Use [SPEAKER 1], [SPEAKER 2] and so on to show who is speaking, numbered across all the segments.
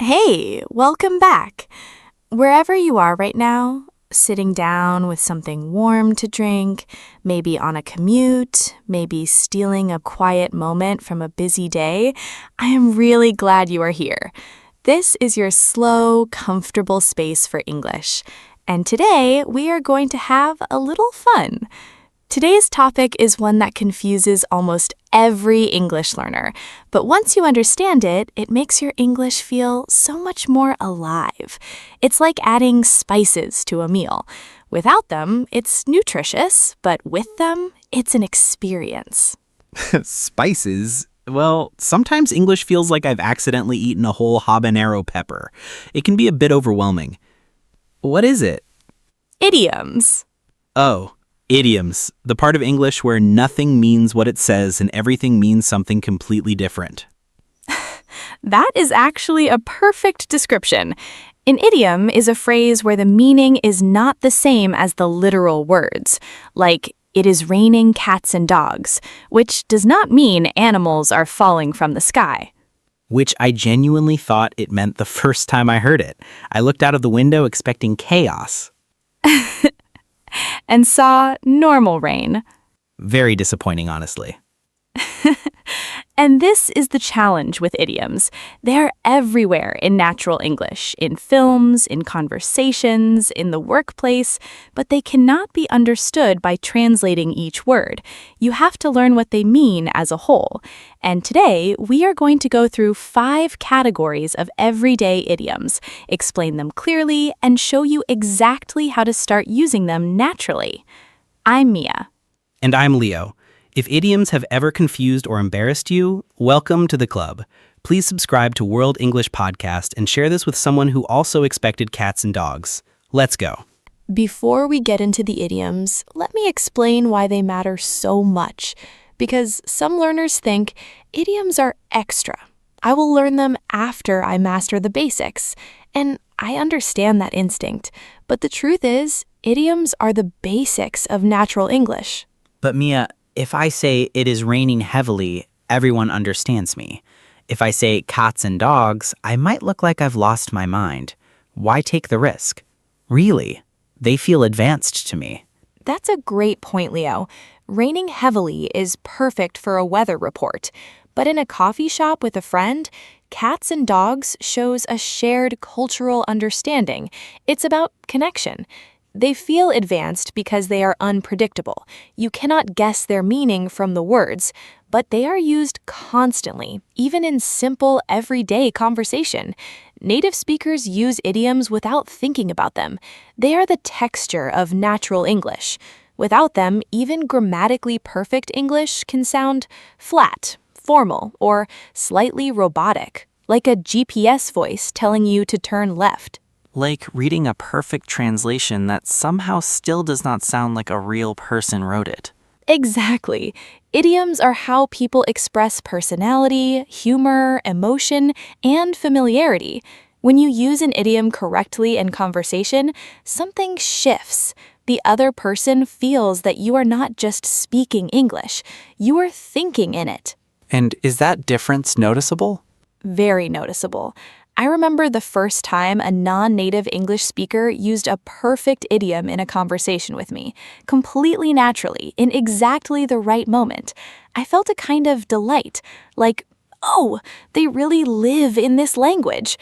[SPEAKER 1] Hey, welcome back. Wherever you are right now, sitting down with something warm to drink, maybe on a commute, maybe stealing a quiet moment from a busy day, I am really glad you are here. This is your slow, comfortable space for English. And today we are going to have a little fun. Today's topic is one that confuses almost every English learner, but once you understand it, it makes your English feel so much more alive. It's like adding spices to a meal. Without them, it's nutritious, but with them, it's an experience.
[SPEAKER 2] Spices? Well, sometimes English feels like I've accidentally eaten a whole habanero pepper. It can be a bit overwhelming. What is it?
[SPEAKER 1] Idioms.
[SPEAKER 2] Oh, idioms, the part of English where nothing means what it says and everything means something completely different.
[SPEAKER 1] That is actually a perfect description. An idiom is a phrase where the meaning is not the same as the literal words, like, it is raining cats and dogs, which does not mean animals are falling from the sky.
[SPEAKER 2] Which I genuinely thought it meant the first time I heard it. I looked out of the window expecting chaos.
[SPEAKER 1] And saw normal rain.
[SPEAKER 2] Very disappointing, honestly.
[SPEAKER 1] And this is the challenge with idioms. They're everywhere in natural English, in films, in conversations, in the workplace, but they cannot be understood by translating each word. You have to learn what they mean as a whole. And today, we are going to go through 5 categories of everyday idioms, explain them clearly, and show you exactly how to start using them naturally. I'm Mia.
[SPEAKER 2] And I'm Leo. If idioms have ever confused or embarrassed you, welcome to the club. Please subscribe to World English Podcast and share this with someone who also expected cats and dogs. Let's go.
[SPEAKER 1] Before we get into the idioms, let me explain why they matter so much. Because some learners think idioms are extra. I will learn them after I master the basics. And I understand that instinct. But the truth is, idioms are the basics of natural English.
[SPEAKER 2] But Mia, if I say it is raining heavily, everyone understands me. If I say cats and dogs, I might look like I've lost my mind. Why take the risk? Really, they feel advanced to me.
[SPEAKER 1] That's a great point, Leo. Raining heavily is perfect for a weather report. But in a coffee shop with a friend, cats and dogs shows a shared cultural understanding. It's about connection. They feel advanced because they are unpredictable. You cannot guess their meaning from the words, but they are used constantly, even in simple, everyday conversation. Native speakers use idioms without thinking about them. They are the texture of natural English. Without them, even grammatically perfect English can sound flat, formal, or slightly robotic, like a GPS voice telling you to turn left.
[SPEAKER 3] Like reading a perfect translation that somehow still does not sound like a real person wrote it.
[SPEAKER 1] Exactly. Idioms are how people express personality, humor, emotion, and familiarity. When you use an idiom correctly in conversation, something shifts. The other person feels that you are not just speaking English, you are thinking in it.
[SPEAKER 3] And is that difference noticeable?
[SPEAKER 1] Very noticeable. I remember the first time a non-native English speaker used a perfect idiom in a conversation with me, completely naturally, in exactly the right moment. I felt a kind of delight, like, oh, they really live in this language.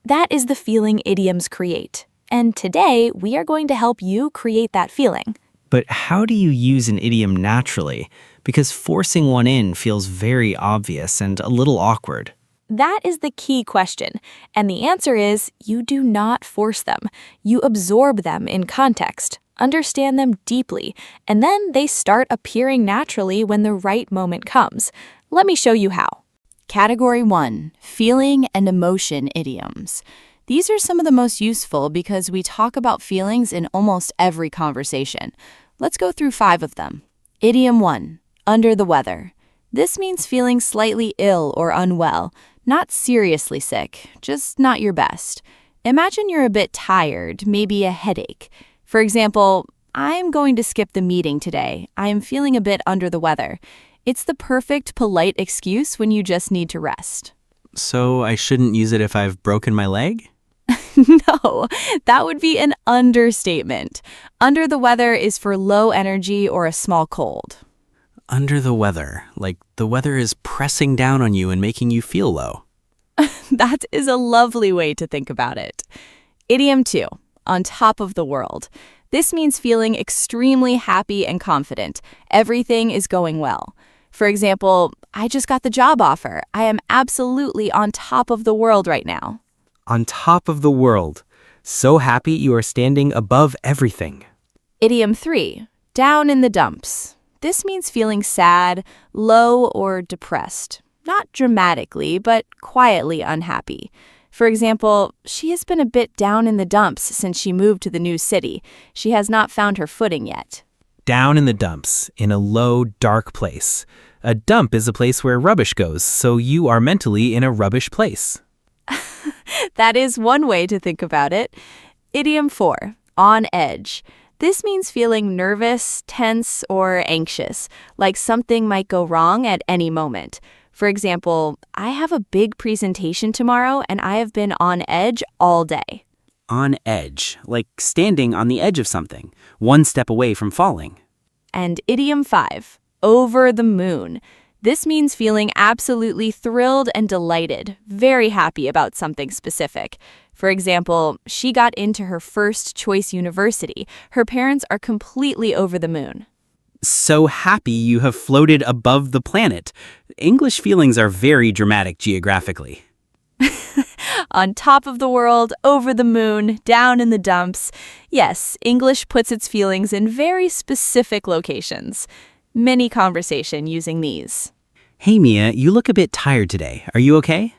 [SPEAKER 1] That is the feeling idioms create. And today, we are going to help you create that feeling.
[SPEAKER 2] But how do you use an idiom naturally? Because forcing one in feels very obvious and a little awkward.
[SPEAKER 1] That is the key question, and the answer is you do not force them. You absorb them in context, understand them deeply, and then they start appearing naturally when the right moment comes. Let me show you how. Category 1, Feeling and Emotion Idioms. These are some of the most useful because we talk about feelings in almost every conversation. Let's go through 5 of them. Idiom 1, Under the weather. This means feeling slightly ill or unwell. Not seriously sick, just not your best. Imagine you're a bit tired, maybe a headache. For example, I'm going to skip the meeting today. I am feeling a bit under the weather. It's the perfect polite excuse when you just need to rest.
[SPEAKER 3] So I shouldn't use it if I've broken my leg?
[SPEAKER 1] No, that would be an understatement. Under the weather is for low energy or a small cold.
[SPEAKER 3] Under the weather, like the weather is pressing down on you and making you feel low.
[SPEAKER 1] That is a lovely way to think about it. Idiom 2, on top of the world. This means feeling extremely happy and confident. Everything is going well. For example, I just got the job offer. I am absolutely on top of the world right now.
[SPEAKER 2] On top of the world. So happy you are standing above everything.
[SPEAKER 1] Idiom 3, down in the dumps. This means feeling sad, low, or depressed. Not dramatically, but quietly unhappy. For example, she has been a bit down in the dumps since she moved to the new city. She has not found her footing yet.
[SPEAKER 2] Down in the dumps, in a low, dark place. A dump is a place where rubbish goes, so you are mentally in a rubbish place.
[SPEAKER 1] That is one way to think about it. Idiom 4, on edge. This means feeling nervous, tense, or anxious, like something might go wrong at any moment. For example, I have a big presentation tomorrow and I have been on edge all day.
[SPEAKER 2] On edge, like standing on the edge of something, one step away from falling.
[SPEAKER 1] And idiom 5, over the moon. This means feeling absolutely thrilled and delighted, very happy about something specific. For example, she got into her first choice university. Her parents are completely over the moon.
[SPEAKER 2] So happy you have floated above the planet. English feelings are very dramatic geographically.
[SPEAKER 1] On top of the world, over the moon, down in the dumps. Yes, English puts its feelings in very specific locations. Many conversation using these.
[SPEAKER 2] Hey Mia, you look a bit tired today. Are you okay?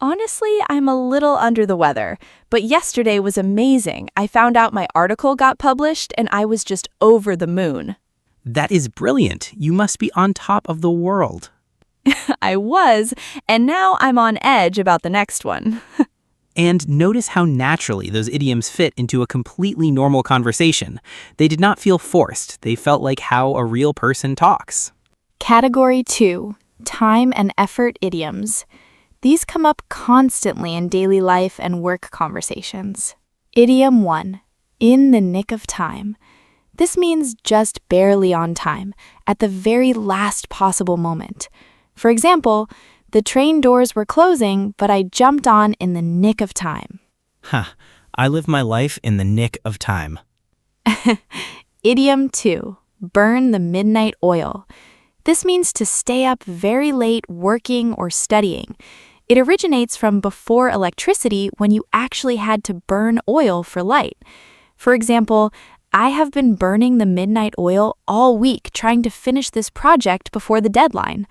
[SPEAKER 1] Honestly, I'm a little under the weather, but yesterday was amazing. I found out my article got published and I was just over the moon.
[SPEAKER 2] That is brilliant. You must be on top of the world.
[SPEAKER 1] I was, and now I'm on edge about the next one.
[SPEAKER 2] And notice how naturally those idioms fit into a completely normal conversation. They did not feel forced. They felt like how a real person talks.
[SPEAKER 1] Category 2, time and effort idioms. These come up constantly in daily life and work conversations. Idiom 1, in the nick of time. This means just barely on time, at the very last possible moment. For example, the train doors were closing, but I jumped on in the nick of time.
[SPEAKER 2] I live my life in the nick of time.
[SPEAKER 1] Idiom 2, burn the midnight oil. This means to stay up very late working or studying. It originates from before electricity when you actually had to burn oil for light. For example, I have been burning the midnight oil all week trying to finish this project before the deadline.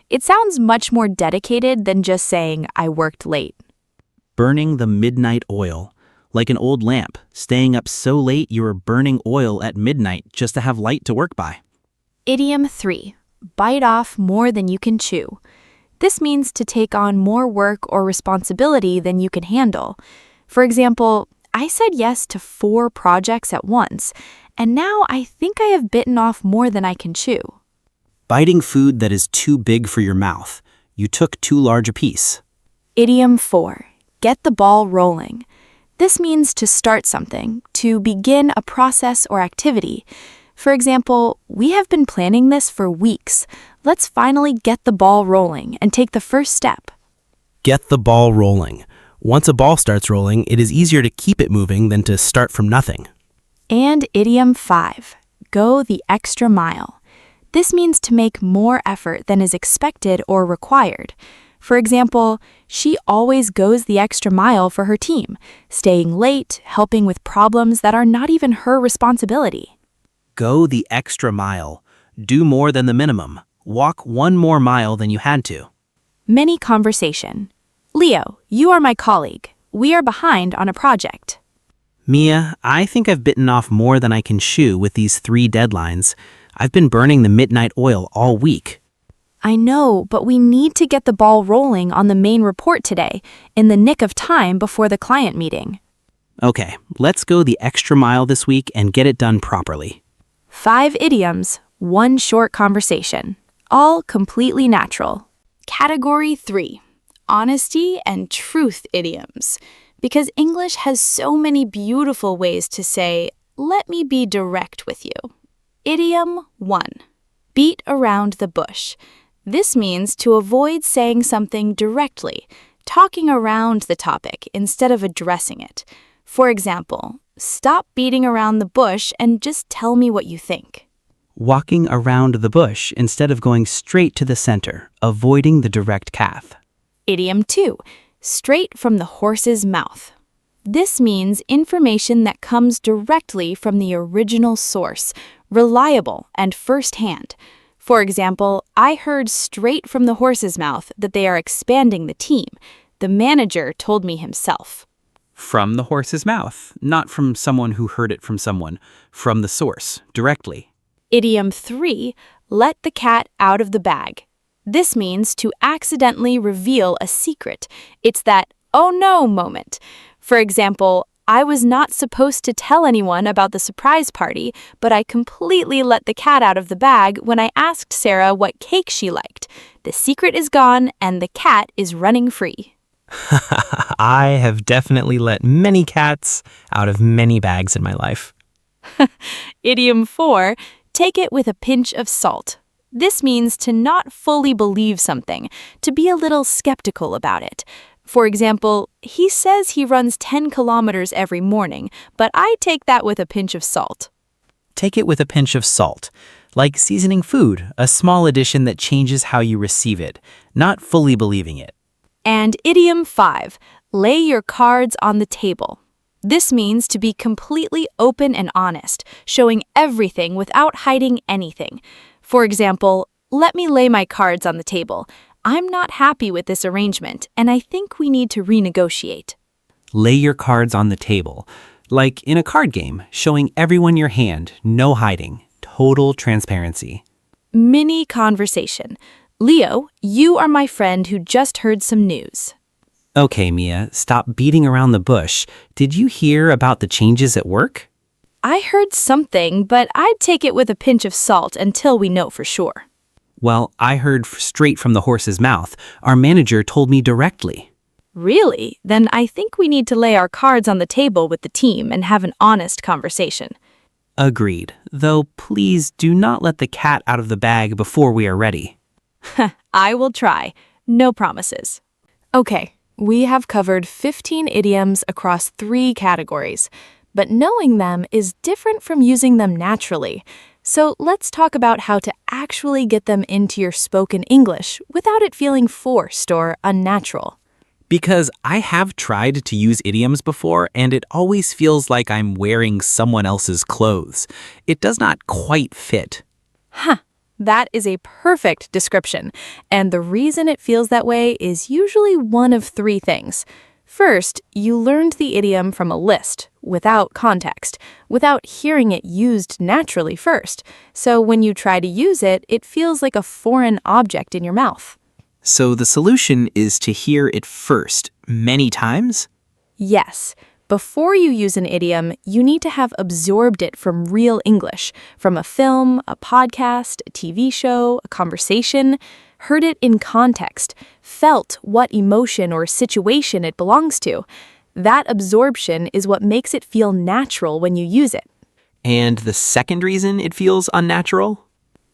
[SPEAKER 1] It sounds much more dedicated than just saying I worked late.
[SPEAKER 2] Burning the midnight oil. Like an old lamp, staying up so late you are burning oil at midnight just to have light to work by.
[SPEAKER 1] Idiom 3, bite off more than you can chew. This means to take on more work or responsibility than you can handle. For example, I said yes to 4 projects at once, and now I think I have bitten off more than I can chew.
[SPEAKER 2] Biting food that is too big for your mouth. You took too large a piece.
[SPEAKER 1] Idiom 4, get the ball rolling. This means to start something, to begin a process or activity. For example, we have been planning this for weeks. Let's finally get the ball rolling and take the first step.
[SPEAKER 2] Get the ball rolling. Once a ball starts rolling, it is easier to keep it moving than to start from nothing.
[SPEAKER 1] And idiom 5, go the extra mile. This means to make more effort than is expected or required. For example, she always goes the extra mile for her team, staying late, helping with problems that are not even her responsibility.
[SPEAKER 2] Go the extra mile. Do more than the minimum. Walk 1 more mile than you had to.
[SPEAKER 1] Many conversation. Leo, you are my colleague. We are behind on a project.
[SPEAKER 2] Mia, I think I've bitten off more than I can chew with these 3 deadlines. I've been burning the midnight oil all week.
[SPEAKER 1] I know, but we need to get the ball rolling on the main report today, in the nick of time before the client meeting.
[SPEAKER 2] Okay, let's go the extra mile this week and get it done properly.
[SPEAKER 1] 5 idioms, 1 short conversation. All completely natural. Category 3, honesty and truth idioms, because English has so many beautiful ways to say, let me be direct with you. Idiom 1. Beat around the bush. This means to avoid saying something directly, talking around the topic instead of addressing it. For example, stop beating around the bush and just tell me what you think.
[SPEAKER 2] Walking around the bush instead of going straight to the center, avoiding the direct path.
[SPEAKER 1] Idiom 2. Straight from the horse's mouth. This means information that comes directly from the original source, reliable and first-hand. For example, I heard straight from the horse's mouth that they are expanding the team. The manager told me himself.
[SPEAKER 2] From the horse's mouth, not from someone who heard it from someone, from the source, directly.
[SPEAKER 1] Idiom 3. Let the cat out of the bag. This means to accidentally reveal a secret. It's that, oh no moment. For example, I was not supposed to tell anyone about the surprise party, but I completely let the cat out of the bag when I asked Sarah what cake she liked. The secret is gone and the cat is running free.
[SPEAKER 4] I have definitely let many cats out of many bags in my life.
[SPEAKER 1] Idiom 4. Take it with a pinch of salt. This means to not fully believe something, to be a little skeptical about it. For example, he says he runs 10 kilometers every morning, but I take that with a pinch of salt.
[SPEAKER 2] Take it with a pinch of salt. Like seasoning food, a small addition that changes how you receive it, not fully believing it.
[SPEAKER 1] And idiom 5. Lay your cards on the table. This means to be completely open and honest, showing everything without hiding anything. For example, let me lay my cards on the table. I'm not happy with this arrangement, and I think we need to renegotiate.
[SPEAKER 2] Lay your cards on the table. Like in a card game, showing everyone your hand, no hiding, total transparency.
[SPEAKER 1] Mini conversation. Leo, you are my friend who just heard some news.
[SPEAKER 2] Okay, Mia, stop beating around the bush. Did you hear about the changes at work?
[SPEAKER 1] I heard something, but I'd take it with a pinch of salt until we know for sure.
[SPEAKER 2] Well, I heard straight from the horse's mouth. Our manager told me directly.
[SPEAKER 1] Really? Then I think we need to lay our cards on the table with the team and have an honest conversation.
[SPEAKER 2] Agreed. Though please do not let the cat out of the bag before we are ready.
[SPEAKER 1] I will try. No promises. Okay, we have covered 15 idioms across 3 categories, but knowing them is different from using them naturally. So let's talk about how to actually get them into your spoken English without it feeling forced or unnatural.
[SPEAKER 2] Because I have tried to use idioms before, and it always feels like I'm wearing someone else's clothes. It does not quite fit.
[SPEAKER 1] That is a perfect description, and the reason it feels that way is usually one of 3 things. First, you learned the idiom from a list, without context, without hearing it used naturally first. So when you try to use it, it feels like a foreign object in your mouth.
[SPEAKER 2] So the solution is to hear it first, many times?
[SPEAKER 1] Yes. Before you use an idiom, you need to have absorbed it from real English, from a film, a podcast, a TV show, a conversation, heard it in context, felt what emotion or situation it belongs to. That absorption is what makes it feel natural when you use it.
[SPEAKER 4] And the second reason it feels unnatural?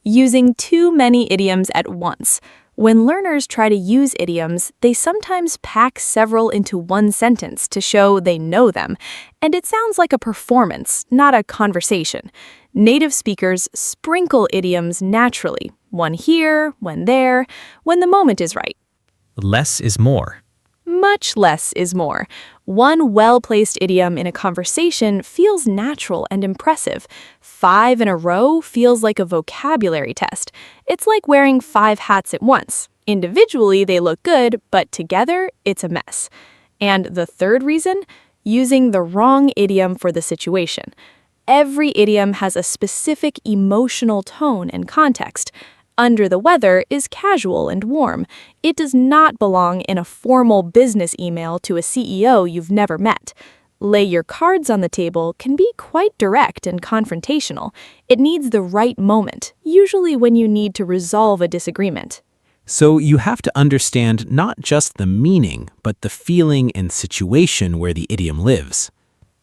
[SPEAKER 1] Using too many idioms at once. When learners try to use idioms, they sometimes pack several into one sentence to show they know them, and it sounds like a performance, not a conversation. Native speakers sprinkle idioms naturally, one here, one there, when the moment is right.
[SPEAKER 4] Less is more.
[SPEAKER 1] Much less is more. One well-placed idiom in a conversation feels natural and impressive. 5 in a row feels like a vocabulary test. It's like wearing 5 hats at once. Individually, they look good, but together, it's a mess. And the third reason? Using the wrong idiom for the situation. Every idiom has a specific emotional tone and context. Under the weather is casual and warm. It does not belong in a formal business email to a CEO you've never met. Lay your cards on the table can be quite direct and confrontational. It needs the right moment, usually when you need to resolve a disagreement.
[SPEAKER 4] So you have to understand not just the meaning, but the feeling and situation where the idiom lives.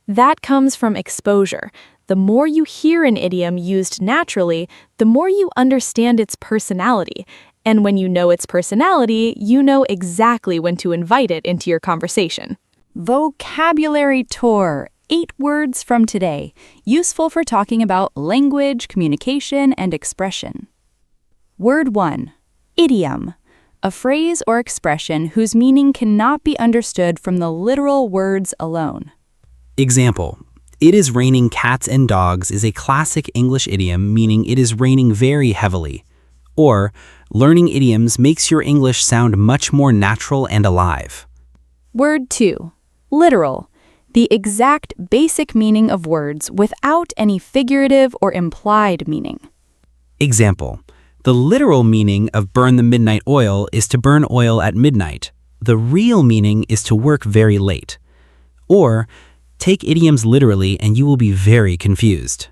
[SPEAKER 1] That comes from exposure. The more you hear an idiom used naturally, the more you understand its personality. And when you know its personality, you know exactly when to invite it into your conversation.
[SPEAKER 5] Vocabulary Tour. 8 words from today. Useful for talking about language, communication, and expression. Word 1. Idiom. A phrase or expression whose meaning cannot be understood from the literal words alone.
[SPEAKER 2] Example, it is raining cats and dogs is a classic English idiom meaning it is raining very heavily. Or, learning idioms makes your English sound much more natural and alive.
[SPEAKER 5] Word 2. Literal. The exact basic meaning of words without any figurative or implied meaning.
[SPEAKER 2] Example, the literal meaning of burn the midnight oil is to burn oil at midnight. The real meaning is to work very late. Or, take idioms literally and you will be very confused.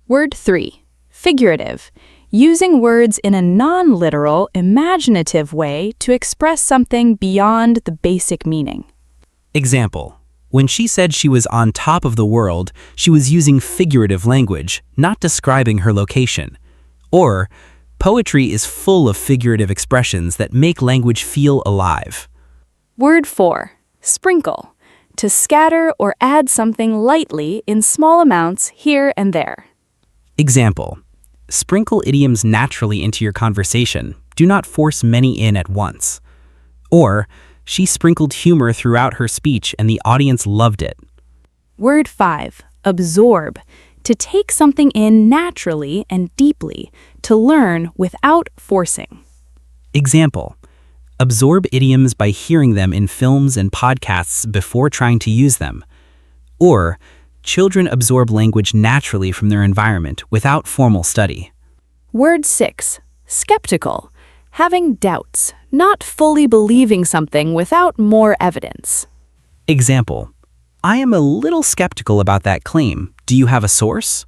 [SPEAKER 5] Word 3. Figurative. Using words in a non-literal, imaginative way to express something beyond the basic meaning.
[SPEAKER 2] Example, when she said she was on top of the world, she was using figurative language, not describing her location. Or, poetry is full of figurative expressions that make language feel alive.
[SPEAKER 5] Word 4. Sprinkle. To scatter or add something lightly in small amounts here and there.
[SPEAKER 2] Example, sprinkle idioms naturally into your conversation. Do not force many in at once. Or, she sprinkled humor throughout her speech and the audience loved it.
[SPEAKER 5] Word 5. Absorb. To take something in naturally and deeply. To learn without forcing.
[SPEAKER 2] Example, absorb idioms by hearing them in films and podcasts before trying to use them. Or, children absorb language naturally from their environment without formal study.
[SPEAKER 5] Word 6. Skeptical. Having doubts, not fully believing something without more evidence.
[SPEAKER 2] Example, I am a little skeptical about that claim. Do you have a source?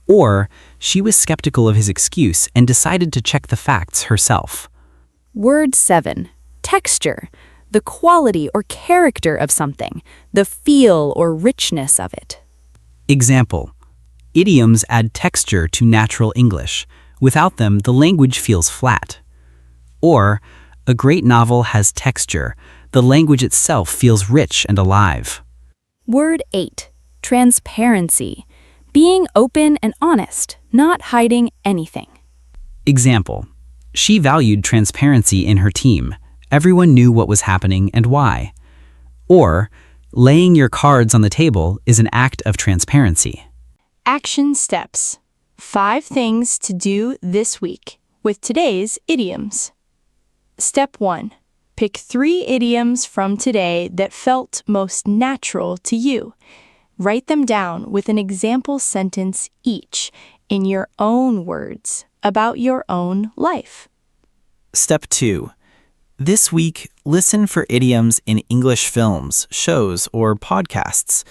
[SPEAKER 2] Or, she was skeptical of his excuse and decided to check the facts herself.
[SPEAKER 5] Word 7. Texture. The quality or character of something, the feel or richness of it.
[SPEAKER 2] Example, idioms add texture to natural English. Without them, the language feels flat. Or, a great novel has texture. The language itself feels rich and alive.
[SPEAKER 5] Word 8. Transparency. Being open and honest, not hiding anything.
[SPEAKER 2] Example, she valued transparency in her team. Everyone knew what was happening and why. Or, laying your cards on the table is an act of transparency.
[SPEAKER 1] Action steps. 5 things to do this week with today's idioms. Step 1. Pick 3 idioms from today that felt most natural to you. Write them down with an example sentence each in your own words about your own life.
[SPEAKER 3] Step 2. This week, listen for idioms in English films, shows, or podcasts.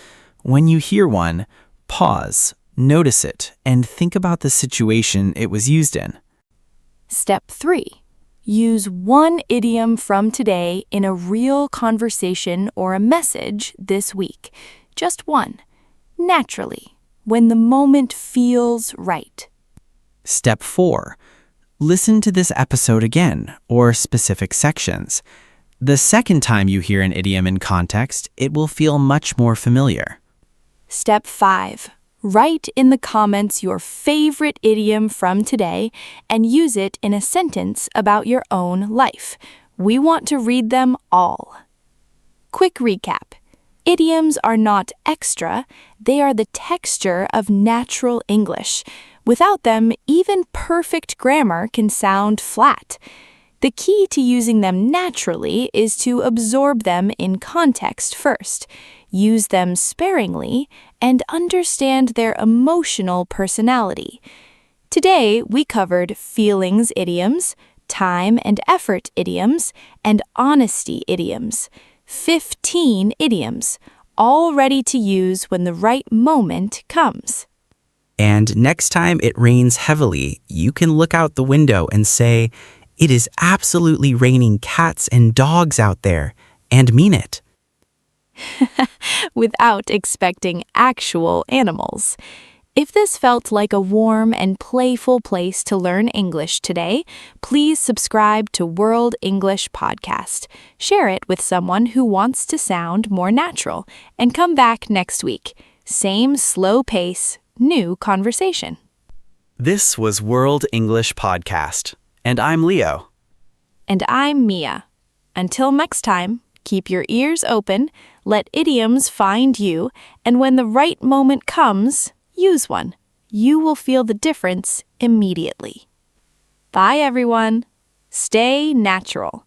[SPEAKER 3] When you hear one, pause, notice it, and think about the situation it was used in.
[SPEAKER 1] Step 3. Use one idiom from today in a real conversation or a message this week. Just one. Naturally, when the moment feels right.
[SPEAKER 3] Step 4. Listen to this episode again, or specific sections. The second time you hear an idiom in context, it will feel much more familiar.
[SPEAKER 1] Step 5. Write in the comments your favorite idiom from today and use it in a sentence about your own life. We want to read them all. Quick recap. Idioms are not extra, they are the texture of natural English. Without them, even perfect grammar can sound flat. The key to using them naturally is to absorb them in context first, use them sparingly, and understand their emotional personality. Today, we covered feelings idioms, time and effort idioms, and honesty idioms. 15 idioms, all ready to use when the right moment comes.
[SPEAKER 2] And next time it rains heavily, you can look out the window and say, It is absolutely raining cats and dogs out there, and mean it.
[SPEAKER 1] Without expecting actual animals. If this felt like a warm and playful place to learn English today, please subscribe to World English Podcast. Share it with someone who wants to sound more natural, and come back next week. Same slow pace, new conversation.
[SPEAKER 3] This was World English Podcast, and I'm Leo.
[SPEAKER 1] And I'm Mia. Until next time, keep your ears open, let idioms find you, and when the right moment comes, use one. You will feel the difference immediately. Bye, everyone. Stay natural.